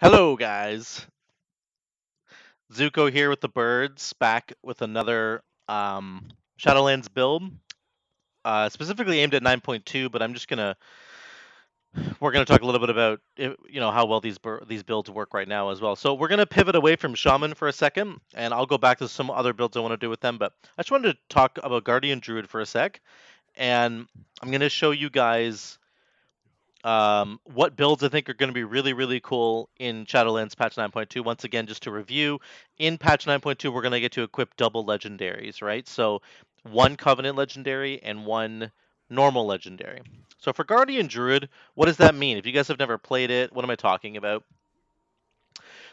Hello, guys. Zuko here with the birds, back with another Shadowlands build, specifically aimed at 9.2. But we're gonna talk a little bit about how well these builds work right now as well. So we're gonna pivot away from Shaman for a second, and I'll go back to some other builds I want to do with them. But I just wanted to talk about Guardian Druid for a sec, and I'm gonna show you guys what builds I think are going to be really, really cool in Shadowlands patch 9.2. Once again, just to review, in patch 9.2, we're going to get to equip double legendaries, right? So one Covenant legendary and one normal legendary. So for Guardian Druid, what does that mean? If you guys have never played it, what am I talking about?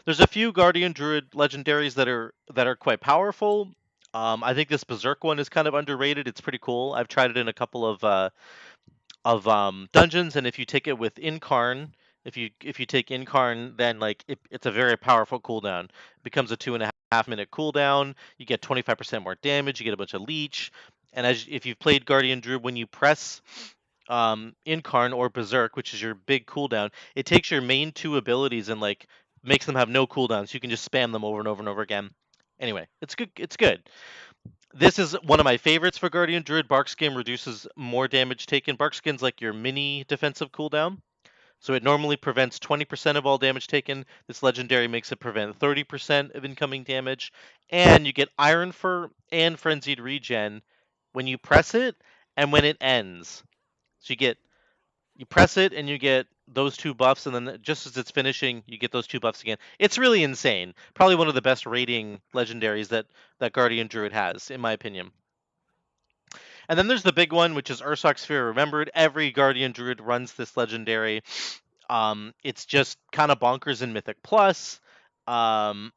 There's a few Guardian Druid legendaries that are quite powerful. I think this Berserk one is kind of underrated. It's pretty cool. I've tried it in a couple of dungeons, and if you take it with Incarn, if you take Incarn, then it's a very powerful cooldown. It becomes a 2.5 minute cooldown. You get 25% more damage. You get a bunch of leech, and if you've played Guardian Druid, when you press Incarn or Berserk, which is your big cooldown, it takes your main two abilities and makes them have no cooldowns. So you can just spam them over and over and over again. Anyway, it's good. It's good. This is one of my favorites for Guardian Druid. Barkskin reduces more damage taken. Barkskin's like your mini defensive cooldown. So it normally prevents 20% of all damage taken. This legendary makes it prevent 30% of incoming damage. And you get Iron Fur and Frenzied Regen when you press it and when it ends. So you press it and you get those two buffs, and then just as it's finishing, you get those two buffs again. It's really insane. Probably one of the best rating legendaries that Guardian Druid has, in my opinion. And then there's the big one, which is Ursoc Sphere Remembered. Every Guardian Druid runs this legendary. It's just kind of bonkers in Mythic Plus. Um,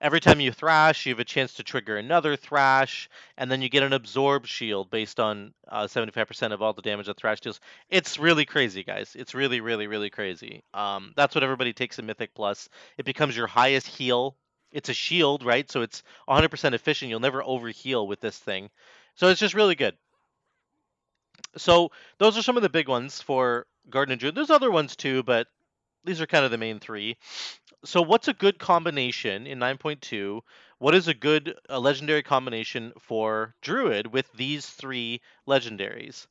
every time you thrash, you have a chance to trigger another thrash, and then you get an absorb shield based on 75% of all the damage that thrash deals. It's really crazy, guys. It's really, really, really crazy. That's what everybody takes in Mythic Plus. It becomes your highest heal. It's a shield, right? So it's 100% efficient. You'll never overheal with this thing. So it's just really good. So those are some of the big ones for Garden and Druid. There's other ones too, but these are kind of the main three. So what's a good combination in 9.2? What is a good legendary combination for Druid with these three legendaries?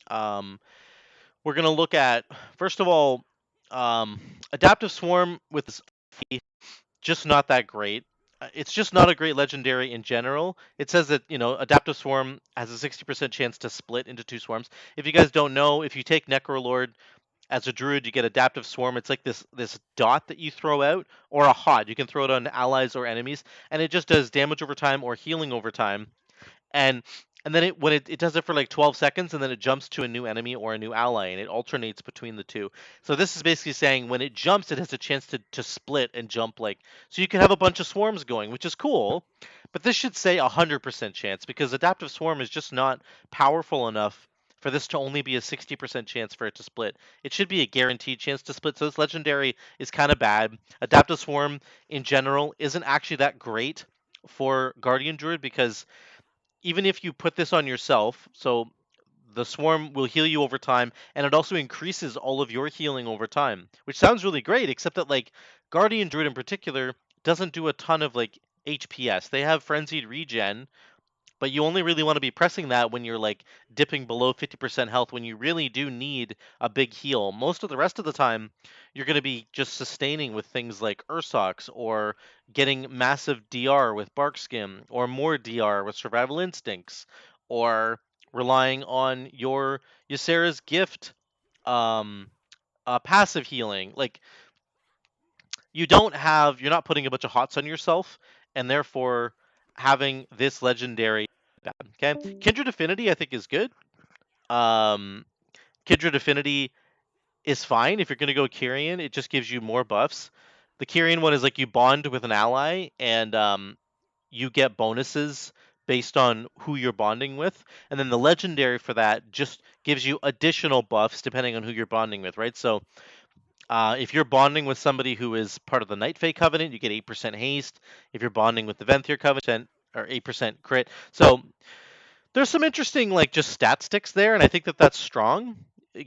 Um, we're going to look at, first of all, Adaptive Swarm with this just not that great. It's just not a great legendary in general. It says that, Adaptive Swarm has a 60% chance to split into two swarms. If you guys don't know, if you take Necrolord as a druid, you get Adaptive Swarm. It's like this dot that you throw out, or a hot. You can throw it on allies or enemies, and it just does damage over time or healing over time. And and then it does it for like 12 seconds, and then it jumps to a new enemy or a new ally, and it alternates between the two. So this is basically saying when it jumps, it has a chance to split and jump, so you can have a bunch of swarms going, which is cool. But this should say 100% chance, because Adaptive Swarm is just not powerful enough for this to only be a 60% chance for it to split. It should be a guaranteed chance to split. So this legendary is kind of bad. Adaptive Swarm in general isn't actually that great for Guardian Druid, because even if you put this on yourself, so the swarm will heal you over time, and it also increases all of your healing over time, which sounds really great, except that Guardian Druid in particular doesn't do a ton of HPS. They have frenzied regen, but you only really want to be pressing that when you're dipping below 50% health, when you really do need a big heal. Most of the rest of the time, you're going to be just sustaining with things like Ursox, or getting massive DR with Barkskin, or more DR with Survival Instincts, or relying on your Ysera's Gift passive healing. You're not putting a bunch of hots on yourself, and therefore having this legendary bad. Okay, Kindred Affinity I think is good. Um, Kindred Affinity is fine if you're going to go Kyrian. It just gives you more buffs. The Kyrian one is like you bond with an ally, and you get bonuses based on who you're bonding with, and then the legendary for that just gives you additional buffs depending on who you're bonding with, right? So if you're bonding with somebody who is part of the Night Fae Covenant, you get 8% haste. If you're bonding with the Venthyr Covenant, or 8% crit. So there's some interesting just stat sticks there, and I think that that's strong.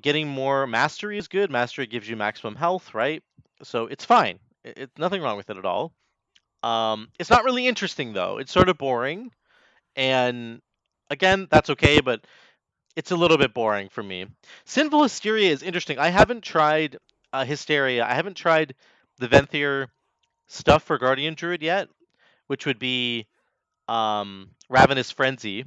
Getting more mastery is good. Mastery gives you maximum health, right? So it's fine. It's nothing wrong with it at all. It's not really interesting though. It's sort of boring, and again, that's okay, but it's a little bit boring for me. Sinful Hysteria is interesting. I haven't tried Hysteria. I haven't tried the Venthyr stuff for Guardian Druid yet, which would be Ravenous Frenzy,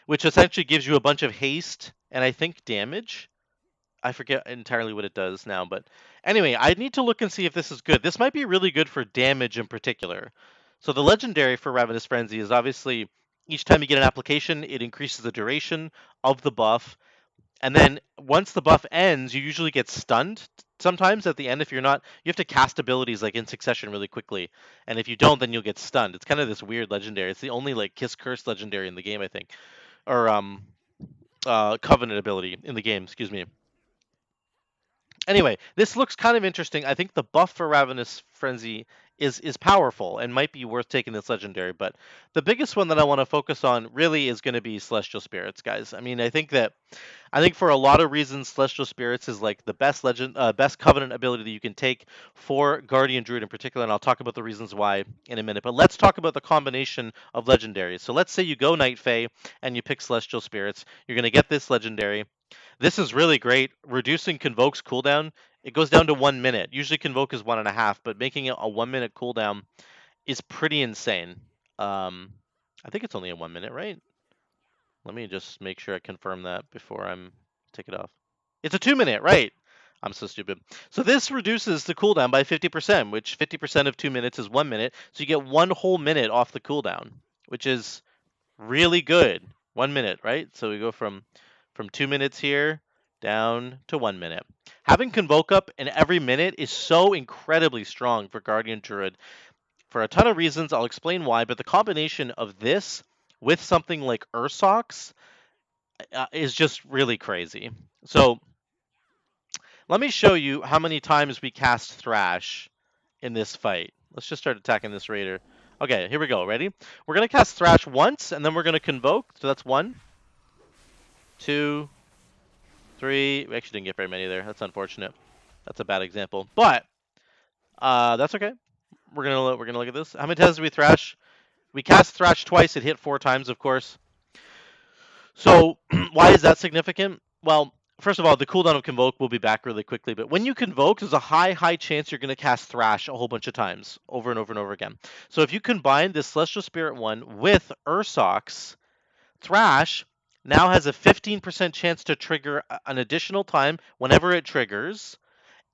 which essentially gives you a bunch of haste and I think damage. I forget entirely what it does now, but anyway, I need to look and see if this is good. This might be really good for damage in particular. So the legendary for Ravenous Frenzy is obviously each time you get an application, it increases the duration of the buff. And then once the buff ends, you usually get stunned sometimes at the end if you're not you have to cast abilities like in succession really quickly. And if you don't, then you'll get stunned. It's kind of this weird legendary. It's the only like Kiss Curse legendary in the game, I think. Or covenant ability in the game, excuse me. Anyway, this looks kind of interesting. I think the buff for Ravenous Frenzy is powerful and might be worth taking this legendary. But the biggest one that I want to focus on really is going to be Celestial Spirits, guys. I mean, I think for a lot of reasons, Celestial Spirits is like the best Covenant ability that you can take for Guardian Druid in particular, and I'll talk about the reasons why in a minute. But let's talk about the combination of legendaries. So let's say you go Night Fae and you pick Celestial Spirits. You're going to get this legendary. This is really great. Reducing Convoke's cooldown, it goes down to 1 minute. Usually Convoke is 1.5, but making it a 1 minute cooldown is pretty insane. I think it's only a 1 minute, right? Let me just make sure I confirm that before I'm take it off. It's a 2 minute, right? I'm so stupid. So this reduces the cooldown by 50%, which 50% of 2 minutes is 1 minute. So you get one whole minute off the cooldown, which is really good. 1 minute, right? So we go from 2 minutes here down to 1 minute. Having Convoke up in every minute is so incredibly strong for Guardian Druid for a ton of reasons. I'll explain why, but the combination of this with something like Ursox is just really crazy. So let me show you how many times we cast Thrash in this fight. Let's just start attacking this raider. Okay, here we go. Ready? We're going to cast Thrash once, and then we're going to Convoke. So that's 1, 2, 3. We actually didn't get very many there. That's unfortunate. That's a bad example. But that's okay. We're gonna look at this. How many times did we Thrash? We cast Thrash twice. It hit 4 times, of course. So why is that significant? Well, first of all, the cooldown of Convoke will be back really quickly, but when you Convoke, there's a high chance you're going to cast Thrash a whole bunch of times, over and over and over again. So if you combine this Celestial Spirit one with Ursox, Thrash now has a 15% chance to trigger an additional time whenever it triggers,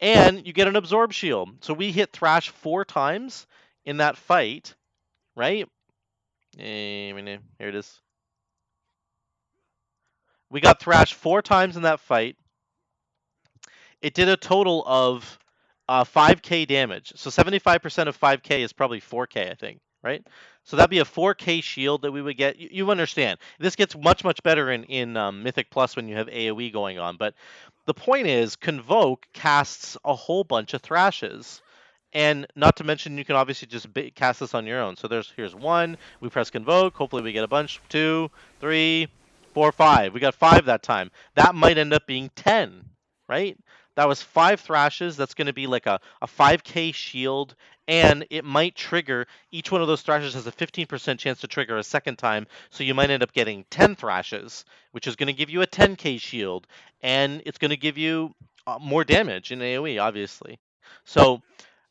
and you get an Absorb Shield. So we hit Thrash 4 times in that fight, right? Here it is. We got Thrash 4 times in that fight. It did a total of 5k damage. So 75% of 5k is probably 4k, I think, right? So that'd be a 4k shield that we would get. You understand. This gets much better in Mythic Plus when you have AoE going on. But the point is, Convoke casts a whole bunch of Thrashes. And not to mention, you can obviously just cast this on your own. So here's 1. We press Convoke. Hopefully we get a bunch. 2, 3, 4, 5. We got 5 that time. That might end up being 10, right? That was 5 Thrashes. That's going to be like a 5k shield. And it might trigger, each one of those Thrashes has a 15% chance to trigger a second time. So you might end up getting 10 Thrashes, which is going to give you a 10k shield. And it's going to give you more damage in AoE, obviously. So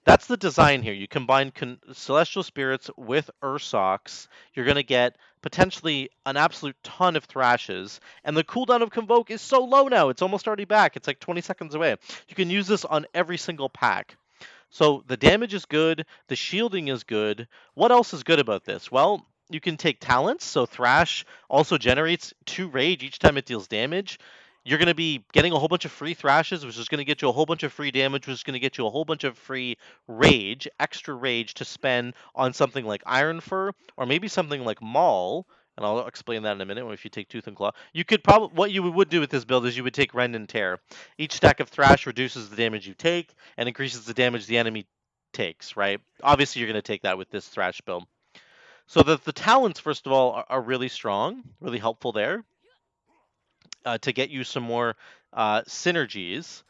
that's the design here. You combine Celestial Spirits with Ursox, you're going to get potentially an absolute ton of Thrashes. And the cooldown of Convoke is so low now. It's almost already back. It's like 20 seconds away. You can use this on every single pack. So the damage is good. The shielding is good. What else is good about this? Well, you can take talents. So Thrash also generates 2 rage each time it deals damage. You're going to be getting a whole bunch of free Thrashes, which is going to get you a whole bunch of free damage, which is going to get you a whole bunch of free rage, extra rage to spend on something like Iron Fur, or maybe something like Maul. And I'll explain that in a minute if you take Tooth and Claw. You could probably, what you would do with this build is you would take Rend and Tear. Each stack of Thrash reduces the damage you take and increases the damage the enemy takes, right? Obviously, you're going to take that with this Thrash build. So the talents, first of all, are really strong, really helpful there to get you some more synergies.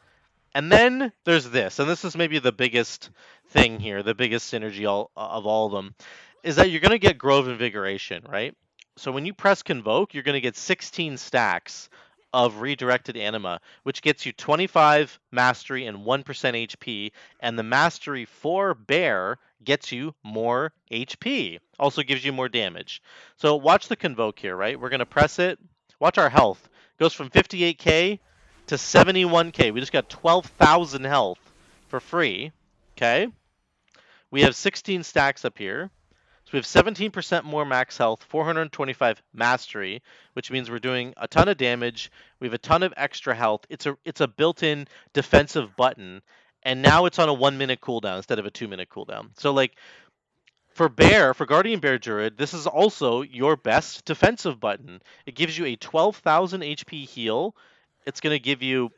And then there's this, and this is maybe the biggest thing here, the biggest synergy of all of them, is that you're going to get Grove Invigoration, right? So when you press Convoke, you're going to get 16 stacks of redirected anima, which gets you 25 mastery and 1% HP, and the mastery for bear gets you more HP. Also gives you more damage. So watch the Convoke here, right? We're going to press it. Watch our health. It goes from 58k to 71k. We just got 12,000 health for free. Okay. We have 16 stacks up here. So we have 17% more max health, 425 mastery, which means we're doing a ton of damage. We have a ton of extra health. It's a built-in defensive button, and now it's on a 1-minute cooldown instead of a 2-minute cooldown. So like for Guardian Bear Druid, this is also your best defensive button. It gives you a 12,000 HP heal. It's going to give you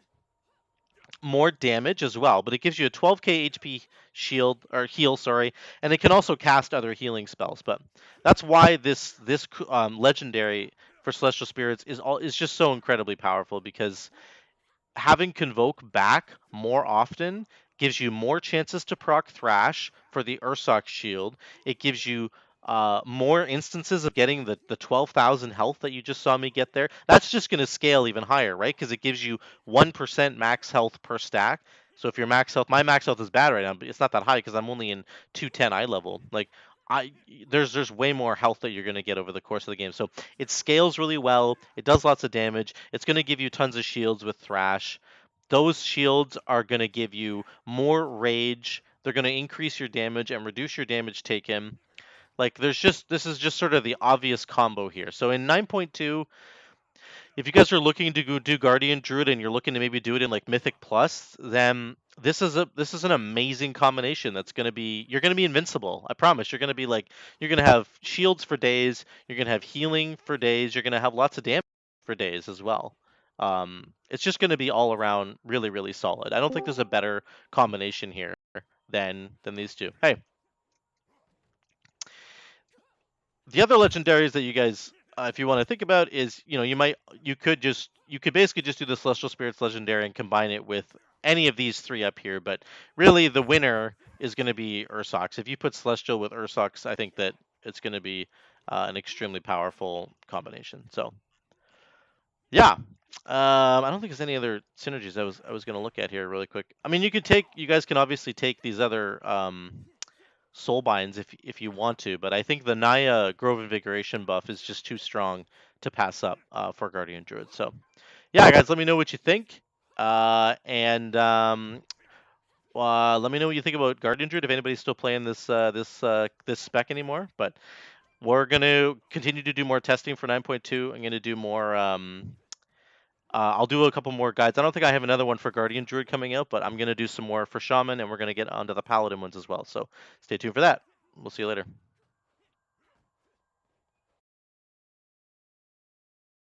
more damage as well, but it gives you a 12k HP shield or heal, sorry, and it can also cast other healing spells. But that's why this legendary for Celestial Spirits is just so incredibly powerful, because having Convoke back more often gives you more chances to proc Thrash for the Ursoc shield. It gives you more instances of getting the 12,000 health that you just saw me get there. That's just going to scale even higher, right? Because it gives you 1% max health per stack. So if your max health, my max health is bad right now, but it's not that high because I'm only in 210 eye level. Like I, there's way more health that you're going to get over the course of the game. So it scales really well. It does lots of damage. It's going to give you tons of shields with Thrash. Those shields are going to give you more rage. They're going to increase your damage and reduce your damage taken. Like this is just sort of the obvious combo here. So in 9.2, if you guys are looking to go do Guardian Druid and you're looking to maybe do it in like Mythic Plus, then this is an amazing combination that's going to be, you're going to be invincible. I promise. You're going to have shields for days, you're going to have healing for days, you're going to have lots of damage for days as well. It's just going to be all around really, really solid. I don't think there's a better combination here than these two. Hey, the other legendaries that you guys, if you want to think about, is you could basically just do the Celestial Spirits legendary and combine it with any of these three up here. But really, the winner is going to be Ursox. If you put Celestial with Ursox, I think that it's going to be an extremely powerful combination. So yeah, I don't think there's any other synergies I was going to look at here really quick. I mean, you guys can obviously take these other soul binds if you want to, but I think the Naya Grove Invigoration buff is just too strong to pass up for Guardian Druid. So yeah, guys, let me know what you think, and let me know what you think about Guardian Druid if anybody's still playing this spec anymore. But we're gonna continue to do more testing for 9.2. I'm gonna do more. I'll do a couple more guides. I don't think I have another one for Guardian Druid coming out, but I'm gonna do some more for Shaman, and we're gonna get onto the Paladin ones as well. So stay tuned for that. We'll see you later.